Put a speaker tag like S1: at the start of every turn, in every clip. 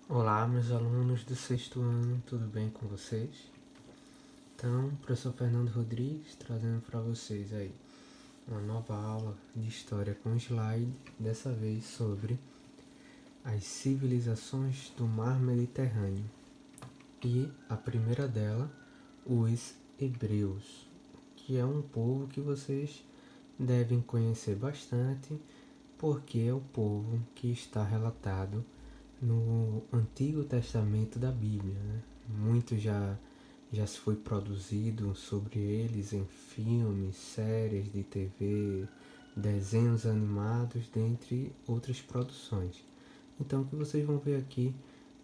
S1: Olá, meus alunos do sexto ano, tudo bem com vocês? Então, professor Fernando Rodrigues trazendo para vocês aí uma nova aula de história com slide, dessa vez sobre as civilizações do mar Mediterrâneo. E a primeira dela, os hebreus, que é um povo que vocês devem conhecer bastante, porque é o povo que está relatado no Antigo Testamento da Bíblia, né? Muito já se foi produzido sobre eles em filmes, séries de TV, desenhos animados, dentre outras produções. Então o que vocês vão ver aqui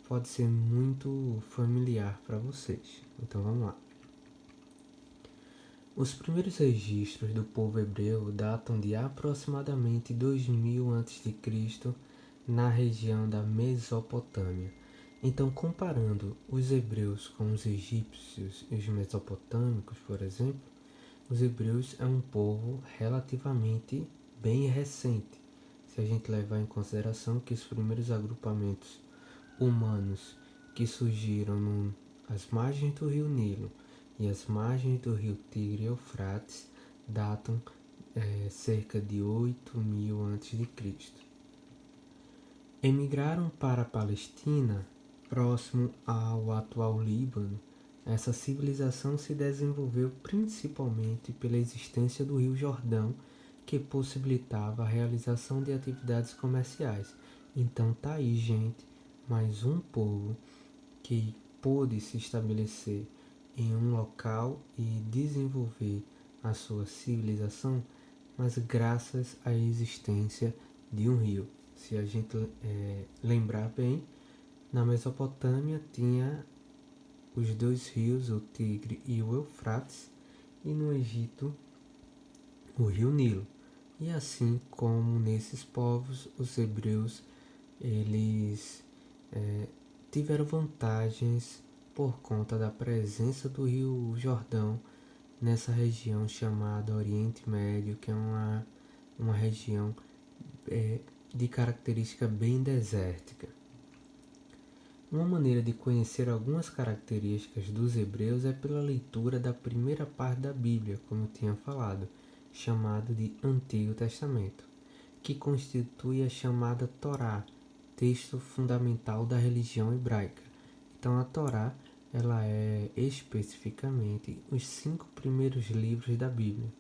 S1: pode ser muito familiar para vocês. Então vamos lá. Os primeiros registros do povo hebreu datam de aproximadamente 2000 a.C. na região da Mesopotâmia. Então, comparando os hebreus com os egípcios e os mesopotâmicos, por exemplo, os hebreus é um povo relativamente bem recente, se a gente levar em consideração que os primeiros agrupamentos humanos que surgiram às margens do rio Nilo e as margens do rio Tigre e Eufrates datam cerca de 8000 a.C. Emigraram para a Palestina, próximo ao atual Líbano. Essa civilização se desenvolveu principalmente pela existência do rio Jordão, que possibilitava a realização de atividades comerciais. Então tá aí, gente, mais um povo que pôde se estabelecer em um local e desenvolver a sua civilização, mas graças à existência de um rio. Se a gente lembrar bem, na Mesopotâmia tinha os dois rios, o Tigre e o Eufrates, e no Egito o rio Nilo. E assim como nesses povos, os hebreus eles tiveram vantagens por conta da presença do rio Jordão nessa região chamada Oriente Médio, que é uma região de característica bem desértica. Uma maneira de conhecer algumas características dos hebreus é pela leitura da primeira parte da Bíblia, como eu tinha falado, chamado de Antigo Testamento, que constitui a chamada Torá, texto fundamental da religião hebraica. Então a Torá ela é especificamente os 5 primeiros livros da Bíblia: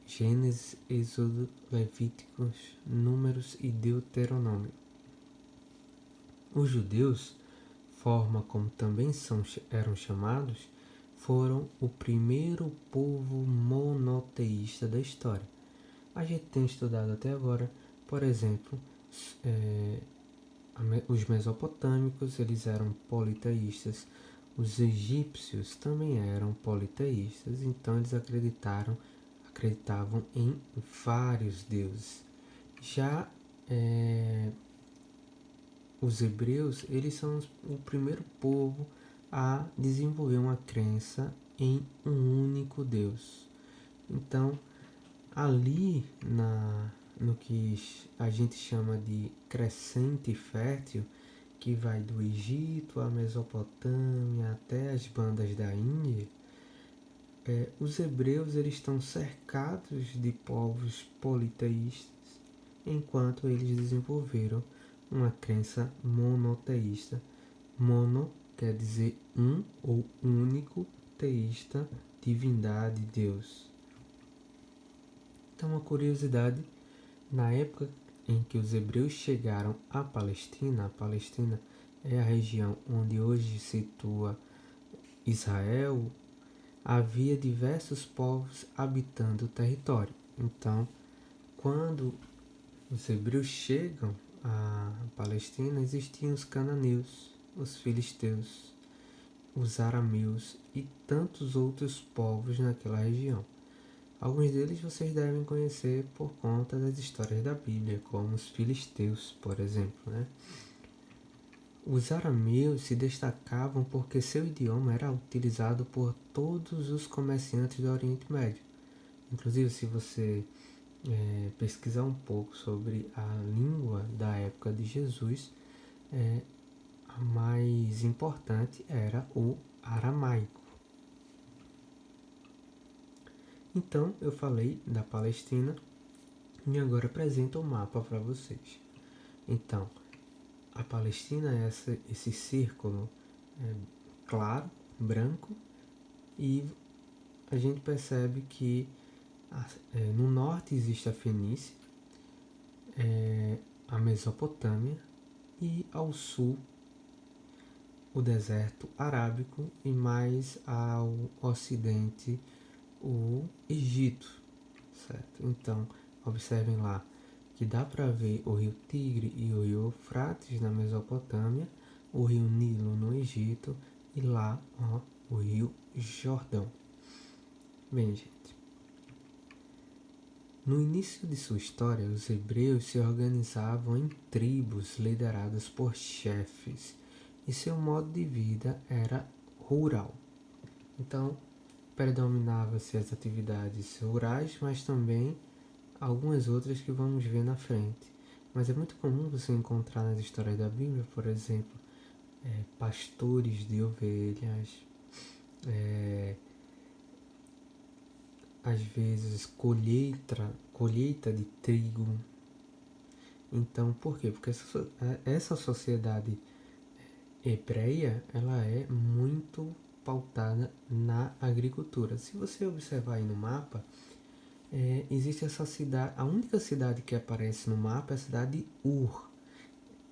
S1: Gênesis, Êxodo, Levíticos, Números e Deuteronômio. Os judeus, forma como também eram chamados, foram o primeiro povo monoteísta da história. A gente tem estudado até agora, por exemplo, os mesopotâmicos, eles eram politeístas, os egípcios também eram politeístas, então eles acreditavam em vários deuses. Já os hebreus, eles são o primeiro povo a desenvolver uma crença em um único Deus. Então, ali no que a gente chama de crescente fértil, que vai do Egito à Mesopotâmia até as bandas da Índia, os hebreus eles estão cercados de povos politeístas, enquanto eles desenvolveram uma crença monoteísta. Mono quer dizer um ou único, teísta, divindade, Deus. Então, uma curiosidade: na época em que os hebreus chegaram à Palestina, a Palestina é a região onde hoje se situa Israel, havia diversos povos habitando o território. Então, quando os hebreus chegam à Palestina, existiam os cananeus, os filisteus, os arameus e tantos outros povos naquela região. Alguns deles vocês devem conhecer por conta das histórias da Bíblia, como os filisteus, por exemplo, né? Os arameus se destacavam porque seu idioma era utilizado por todos os comerciantes do Oriente Médio. Inclusive, se você pesquisar um pouco sobre a língua da época de Jesus, mais importante era o aramaico. Então, eu falei da Palestina e agora apresento o mapa para vocês. Então, a Palestina é esse círculo claro, branco, e a gente percebe que no norte existe a Fenícia, a Mesopotâmia, e ao sul o deserto arábico, e mais ao ocidente o Egito, certo? Então, observem lá que dá para ver o rio Tigre e o rio Eufrates na Mesopotâmia, o rio Nilo no Egito e lá o rio Jordão. Bem, gente, no início de sua história, os hebreus se organizavam em tribos lideradas por chefes e seu modo de vida era rural. Então, predominava-se as atividades rurais, mas também algumas outras que vamos ver na frente. Mas é muito comum você encontrar nas histórias da Bíblia, por exemplo, pastores de ovelhas, às vezes colheita de trigo. Então, por quê? Porque essa sociedade hebreia, ela é muito pautada na agricultura. Se você observar aí no mapa, existe essa cidade, a única cidade que aparece no mapa é a cidade de Ur.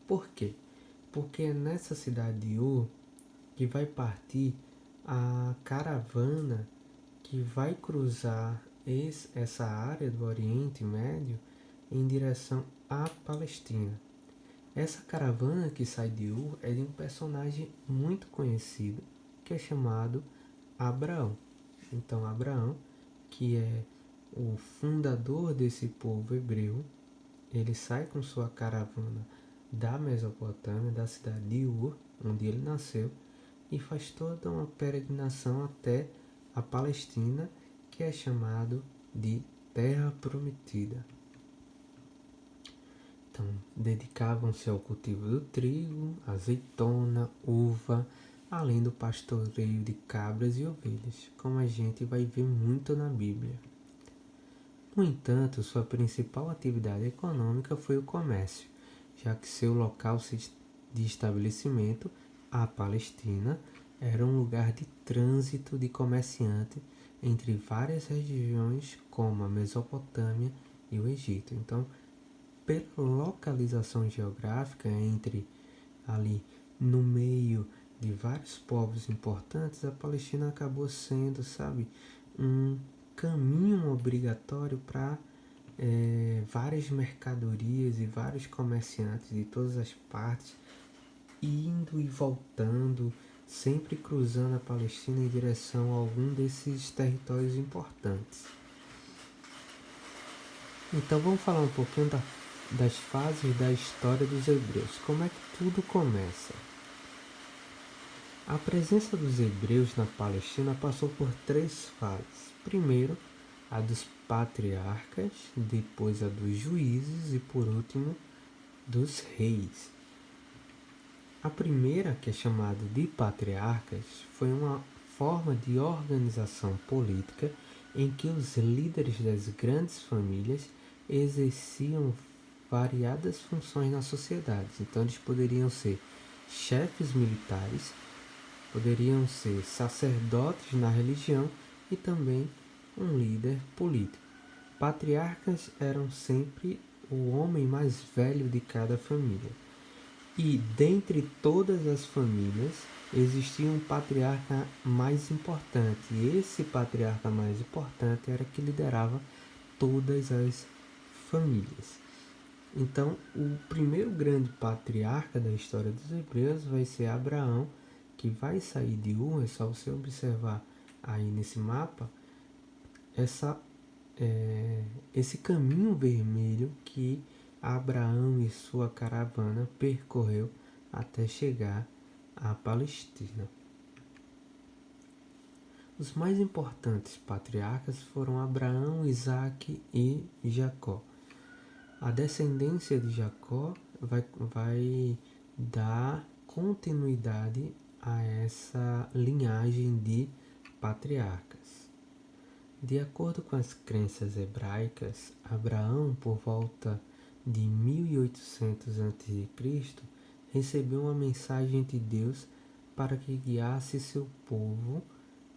S1: Por quê? Porque é nessa cidade de Ur que vai partir a caravana que vai cruzar essa área do Oriente Médio em direção à Palestina. Essa caravana que sai de Ur é de um personagem muito conhecido que é chamado Abraão. Então, Abraão, que é o fundador desse povo hebreu, ele sai com sua caravana da Mesopotâmia, da cidade de Ur, onde ele nasceu, e faz toda uma peregrinação até a Palestina, que é chamado de Terra Prometida. Então, dedicavam-se ao cultivo do trigo, azeitona, uva, além do pastoreio de cabras e ovelhas, como a gente vai ver muito na Bíblia. No entanto, sua principal atividade econômica foi o comércio, já que seu local de estabelecimento, a Palestina, era um lugar de trânsito de comerciantes entre várias regiões, como a Mesopotâmia e o Egito. Então, pela localização geográfica entre ali no meio de vários povos importantes, a Palestina acabou sendo, um caminho obrigatório para várias mercadorias e vários comerciantes de todas as partes, indo e voltando, sempre cruzando a Palestina em direção a algum desses territórios importantes. Então vamos falar um pouquinho das fases da história dos hebreus. Como é que tudo começa? A presença dos hebreus na Palestina passou por 3 fases. Primeiro, a dos patriarcas, depois a dos juízes e, por último, dos reis. A primeira, que é chamada de patriarcas, foi uma forma de organização política em que os líderes das grandes famílias exerciam variadas funções na sociedade. Então, eles poderiam ser chefes militares, poderiam ser sacerdotes na religião e também um líder político. Patriarcas eram sempre o homem mais velho de cada família. E dentre todas as famílias existia um patriarca mais importante. E esse patriarca mais importante era que liderava todas as famílias. Então, o primeiro grande patriarca da história dos hebreus vai ser Abraão, que vai sair de Ur. É só você observar aí nesse mapa esse caminho vermelho que Abraão e sua caravana percorreu até chegar à Palestina. Os mais importantes patriarcas foram Abraão, Isaque e Jacó. A descendência de Jacó vai dar continuidade a essa linhagem de patriarcas. De acordo com as crenças hebraicas, Abraão, por volta de 1800 a.C., recebeu uma mensagem de Deus para que guiasse seu povo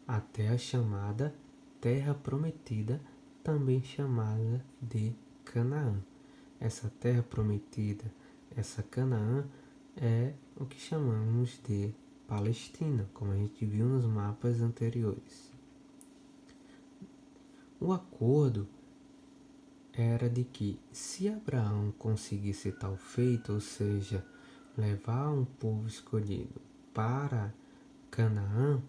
S1: até a chamada Terra Prometida, também chamada de Canaã. Essa Terra Prometida, essa Canaã, é o que chamamos de Palestina, como a gente viu nos mapas anteriores. O acordo era de que, se Abraão conseguisse tal feito, ou seja, levar um povo escolhido para Canaã,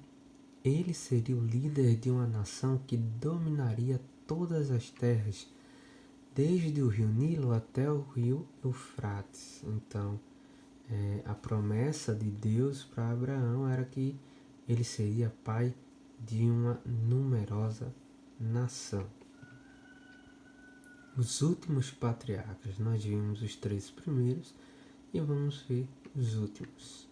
S1: ele seria o líder de uma nação que dominaria todas as terras, desde o rio Nilo até o rio Eufrates. Então, a promessa de Deus para Abraão era que ele seria pai de uma numerosa nação. Os últimos patriarcas, nós vimos os 3 primeiros e vamos ver os últimos.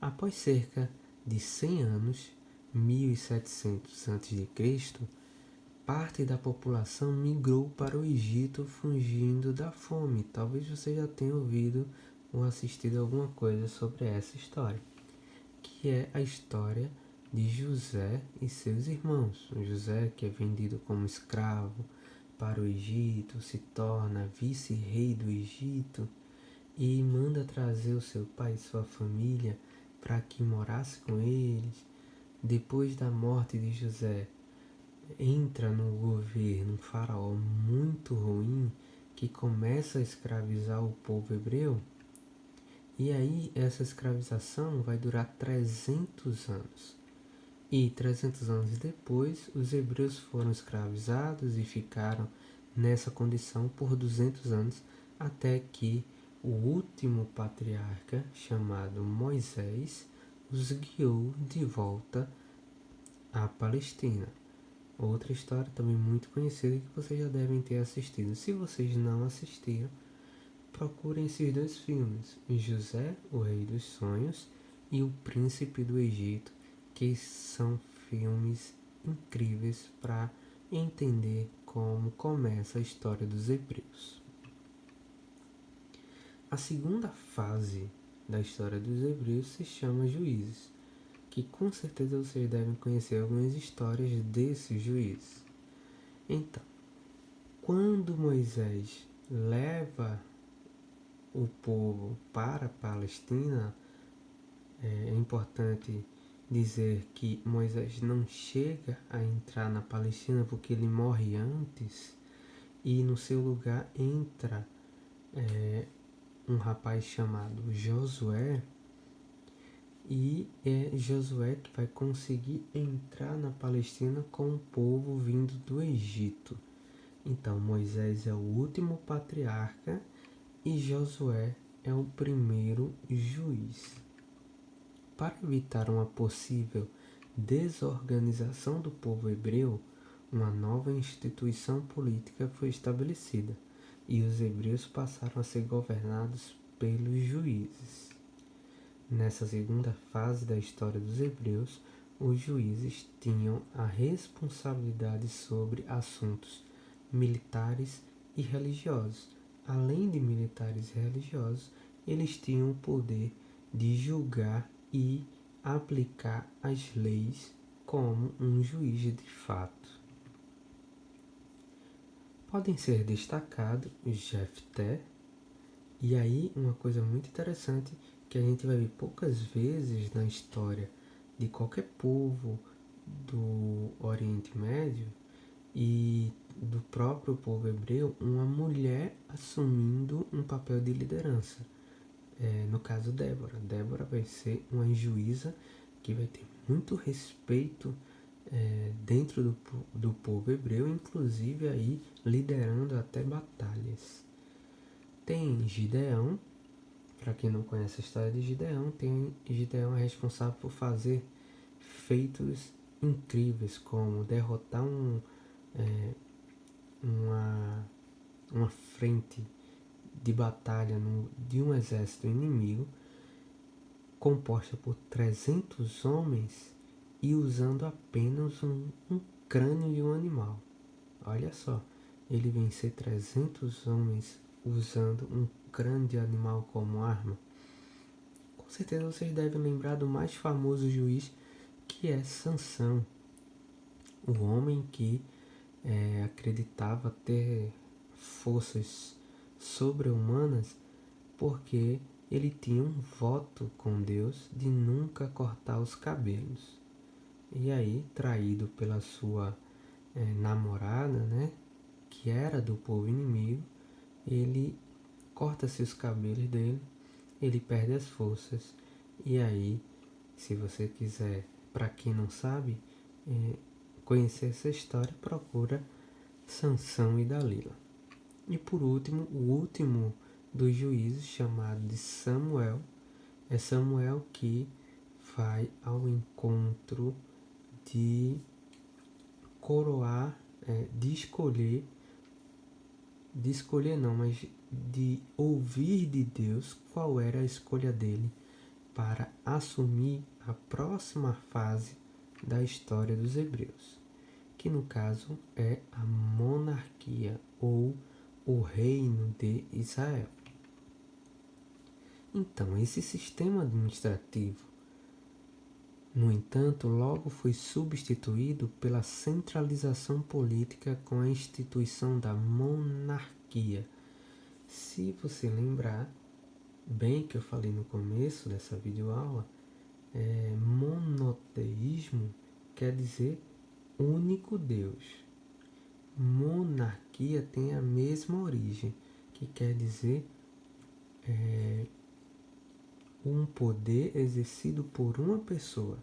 S1: Após cerca de 100 anos, 1700 a.C., parte da população migrou para o Egito fugindo da fome. Talvez você já tenha ouvido ou assistido alguma coisa sobre essa história, que é a história de José e seus irmãos. O José, que é vendido como escravo para o Egito, se torna vice-rei do Egito e manda trazer o seu pai e sua família para que morasse com eles. Depois da morte de José, entra no governo um faraó muito ruim que começa a escravizar o povo hebreu. E aí essa escravização vai durar 300 anos. E 300 anos depois, os hebreus foram escravizados e ficaram nessa condição por 200 anos, até que o último patriarca, chamado Moisés, os guiou de volta à Palestina. Outra história também muito conhecida que vocês já devem ter assistido. Se vocês não assistiram, procurem esses 2 filmes, José, o Rei dos Sonhos, e O Príncipe do Egito, que são filmes incríveis para entender como começa a história dos hebreus. A segunda fase da história dos hebreus se chama Juízes, que com certeza vocês devem conhecer algumas histórias desses juízes. Então, quando Moisés leva o povo para a Palestina, é importante dizer que Moisés não chega a entrar na Palestina porque ele morre antes, e no seu lugar entra um rapaz chamado Josué, e é Josué que vai conseguir entrar na Palestina com o povo vindo do Egito. Então Moisés é o último patriarca e Josué é o primeiro juiz. Para evitar uma possível desorganização do povo hebreu, uma nova instituição política foi estabelecida e os hebreus passaram a ser governados pelos juízes. Nessa segunda fase da história dos hebreus, os juízes tinham a responsabilidade sobre assuntos militares e religiosos. Além de militares e religiosos, eles tinham o poder de julgar e aplicar as leis como um juiz de fato. Podem ser destacados Jefté, e aí uma coisa muito interessante que a gente vai ver poucas vezes na história de qualquer povo do Oriente Médio e do próprio povo hebreu, uma mulher assumindo um papel de liderança. No caso Débora. Débora vai ser uma juíza que vai ter muito respeito dentro do povo hebreu, inclusive aí liderando até batalhas. Tem Gideão. Para quem não conhece a história de Gideão, Gideão é responsável por fazer feitos incríveis, como derrotar uma frente de batalha de um exército inimigo composta por 300 homens e usando apenas um crânio de um animal. Olha só, ele vencer 300 homens usando um crânio de animal como arma. Com certeza vocês devem lembrar do mais famoso juiz, que é Sansão, o homem que acreditava ter forças sobre-humanas porque ele tinha um voto com Deus de nunca cortar os cabelos. E aí, traído pela sua namorada, né, que era do povo inimigo, ele corta-se os cabelos dele, ele perde as forças. E aí, se você quiser, para quem não sabe, conhecer essa história, procura Sansão e Dalila. E por último, o último dos juízes, chamado de Samuel, é Samuel que vai ao encontro de coroar, de escolher não, mas de ouvir de Deus qual era a escolha dele para assumir a próxima fase da história dos hebreus, que no caso é a monarquia ou o reino de Israel. Então, esse sistema administrativo, no entanto, logo foi substituído pela centralização política com a instituição da monarquia. Se você lembrar bem que eu falei no começo dessa videoaula, monoteísmo quer dizer único Deus. Monarquia tem a mesma origem, que quer dizer um poder exercido por uma pessoa.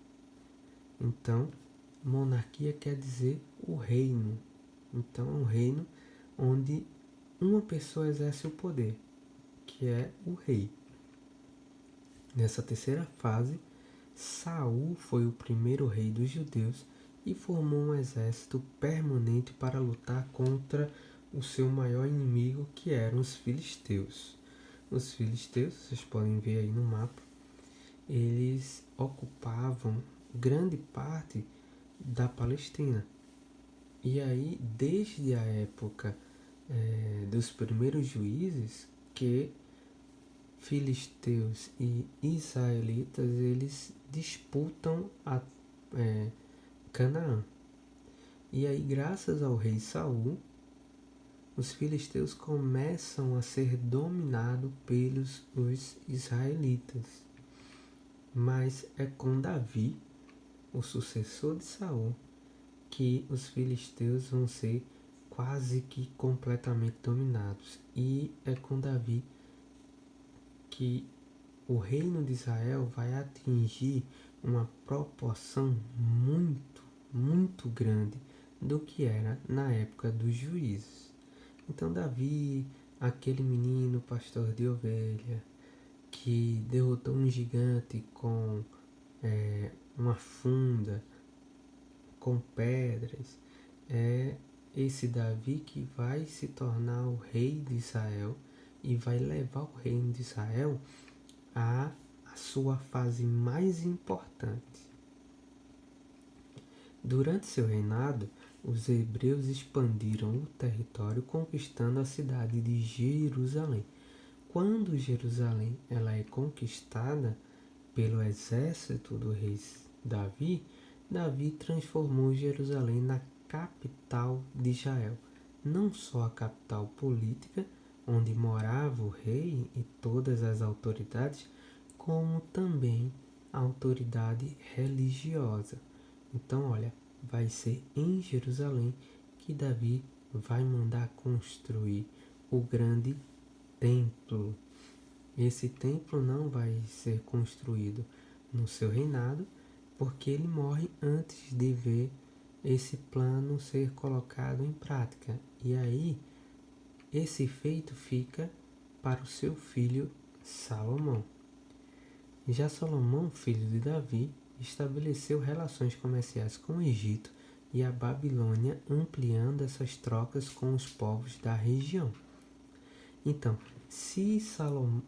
S1: Então, monarquia quer dizer o reino. Então, é um reino onde uma pessoa exerce o poder, que é o rei. Nessa terceira fase, Saul foi o primeiro rei dos judeus e formou um exército permanente para lutar contra o seu maior inimigo, que eram os filisteus. Os filisteus, vocês podem ver aí no mapa, eles ocupavam grande parte da Palestina. E aí, desde a época dos primeiros juízes, que filisteus e israelitas eles disputam a Canaã. E aí, graças ao rei Saul, os filisteus começam a ser dominados pelos os israelitas. Mas é com Davi, o sucessor de Saul, que os filisteus vão ser quase que completamente dominados. E é com Davi que o reino de Israel vai atingir uma proporção muito grande do que era na época dos juízes. Então Davi, aquele menino pastor de ovelha, que derrotou um gigante com uma funda, com pedras, é esse Davi que vai se tornar o rei de Israel e vai levar o reino de Israel a sua fase mais importante. Durante seu reinado, os hebreus expandiram o território, conquistando a cidade de Jerusalém. Quando Jerusalém ela é conquistada pelo exército do rei Davi, Davi transformou Jerusalém na capital de Israel. Não só a capital política, onde morava o rei e todas as autoridades, como também a autoridade religiosa. Então, olha, vai ser em Jerusalém que Davi vai mandar construir o grande templo. Esse templo não vai ser construído no seu reinado, porque ele morre antes de ver esse plano ser colocado em prática. E aí, esse feito fica para o seu filho Salomão. Já Salomão, filho de Davi, estabeleceu relações comerciais com o Egito e a Babilônia, ampliando essas trocas com os povos da região. Então, se Saul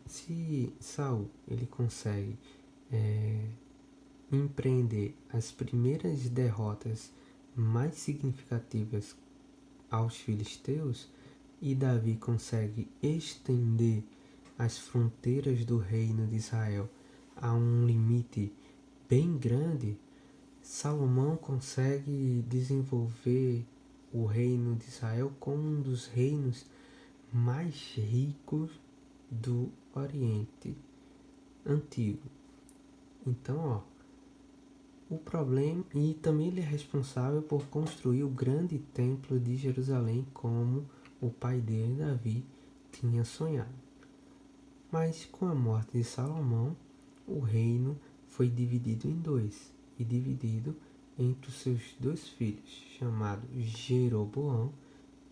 S1: ele consegue empreender as primeiras derrotas mais significativas aos filisteus, e Davi consegue estender as fronteiras do reino de Israel a um limite bem grande, Salomão consegue desenvolver o reino de Israel como um dos reinos mais ricos do Oriente Antigo. Então, o problema, e também ele é responsável por construir o grande templo de Jerusalém, como o pai dele, Davi, tinha sonhado. Mas com a morte de Salomão, o reino foi dividido em dois, e dividido entre os seus dois filhos, chamados Jeroboão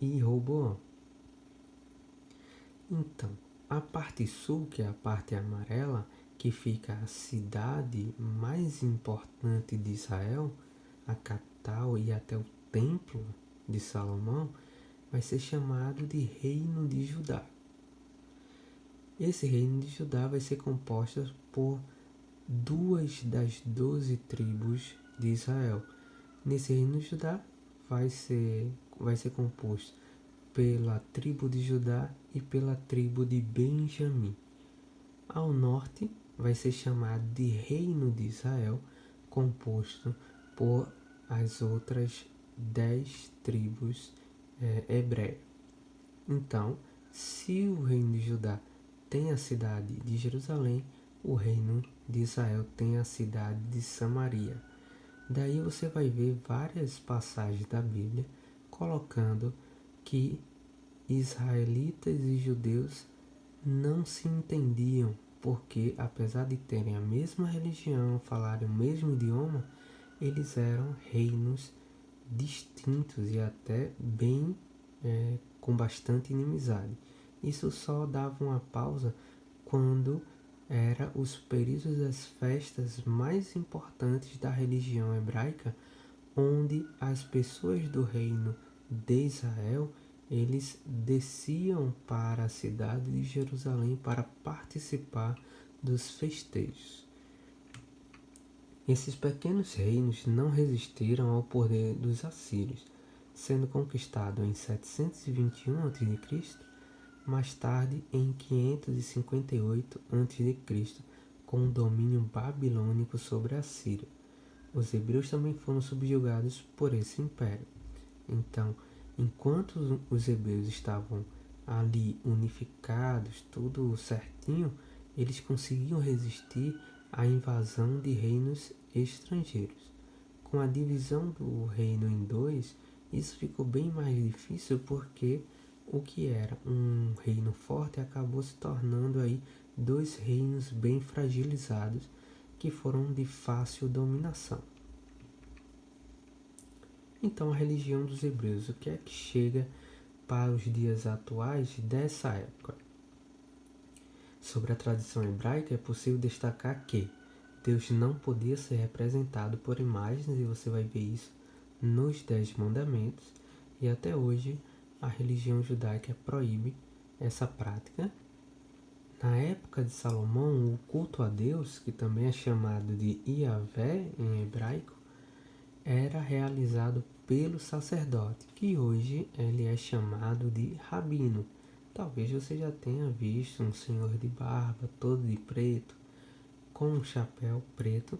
S1: e Roboão. Então, a parte sul, que é a parte amarela, que fica a cidade mais importante de Israel, a capital e até o templo de Salomão, vai ser chamado de Reino de Judá. Esse Reino de Judá vai ser composto por 2 das 12 tribos de Israel. Nesse Reino de Judá vai ser composto pela tribo de Judá e pela tribo de Benjamim. Ao norte vai ser chamado de Reino de Israel, composto por as outras 10 tribos hebreias. Então, se o reino de Judá tem a cidade de Jerusalém, o reino de Israel tem a cidade de Samaria. Daí você vai ver várias passagens da Bíblia colocando que israelitas e judeus não se entendiam, porque apesar de terem a mesma religião, falarem o mesmo idioma, eles eram reinos distintos e até bem com bastante inimizade. Isso só dava uma pausa quando era os períodos das festas mais importantes da religião hebraica, onde as pessoas do reino de Israel, eles desciam para a cidade de Jerusalém para participar dos festejos. Esses pequenos reinos não resistiram ao poder dos assírios, sendo conquistado em 721 a.C., mais tarde em 558 a.C., com o domínio babilônico sobre a Síria. Os hebreus também foram subjugados por esse império. Então, enquanto os hebreus estavam ali unificados, tudo certinho, eles conseguiam resistir à invasão de reinos estrangeiros. Com a divisão do reino em dois, isso ficou bem mais difícil, porque o que era um reino forte acabou se tornando aí dois reinos bem fragilizados, que foram de fácil dominação. Então, a religião dos hebreus, o que é que chega para os dias atuais dessa época? Sobre a tradição hebraica, é possível destacar que Deus não podia ser representado por imagens, e você vai ver isso nos 10 mandamentos, e até hoje a religião judaica proíbe essa prática. Na época de Salomão, o culto a Deus, que também é chamado de Iavé em hebraico, era realizado pelo sacerdote, que hoje ele é chamado de rabino. Talvez você já tenha visto um senhor de barba, todo de preto, com um chapéu preto.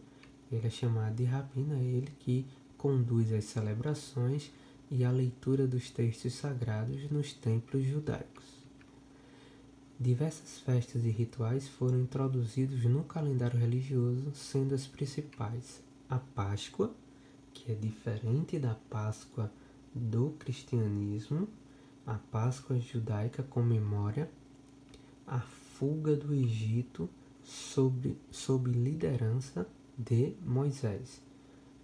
S1: Ele é chamado de rabino, é ele que conduz as celebrações e a leitura dos textos sagrados nos templos judaicos. Diversas festas e rituais foram introduzidos no calendário religioso, sendo as principais a Páscoa, que é diferente da Páscoa do cristianismo. A Páscoa judaica comemora a fuga do Egito sob liderança de Moisés.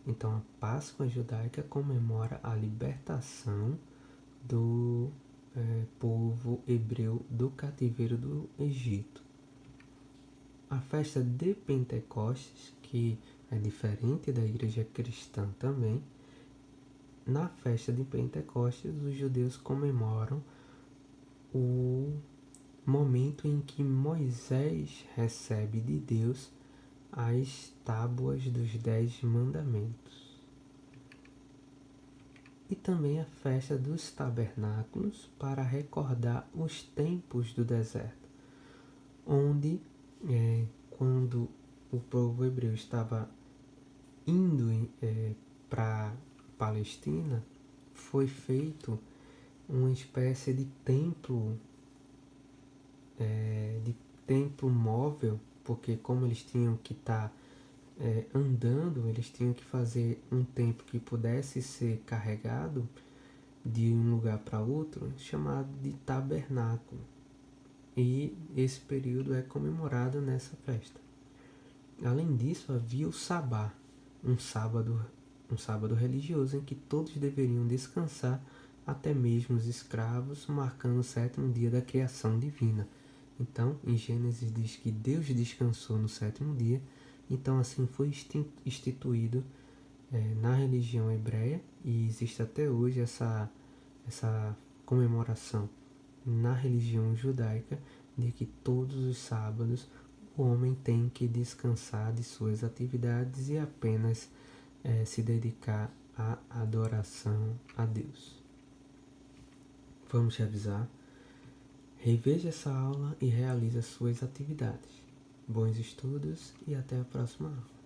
S1: Então, a Páscoa judaica comemora a libertação do povo hebreu do cativeiro do Egito. A festa de Pentecostes, que é diferente da igreja cristã também, na festa de Pentecostes os judeus comemoram o momento em que Moisés recebe de Deus as tábuas dos 10 mandamentos. E também a festa dos tabernáculos para recordar os tempos do deserto, onde quando o povo hebreu estava indo para Palestina, foi feito uma espécie de templo móvel, porque como eles tinham que estar andando, eles tinham que fazer um templo que pudesse ser carregado de um lugar para outro, chamado de tabernáculo. E esse período é comemorado nessa festa. Além disso, havia o sabá, um sábado religioso em que todos deveriam descansar, até mesmo os escravos, marcando o 7º dia da criação divina. Então, em Gênesis diz que Deus descansou no 7º dia, então assim foi instituído na religião hebreia, e existe até hoje essa comemoração na religião judaica, de que todos os sábados o homem tem que descansar de suas atividades e apenas se dedicar à adoração a Deus. Vamos revisar. Reveja essa aula e realize as suas atividades. Bons estudos e até a próxima aula.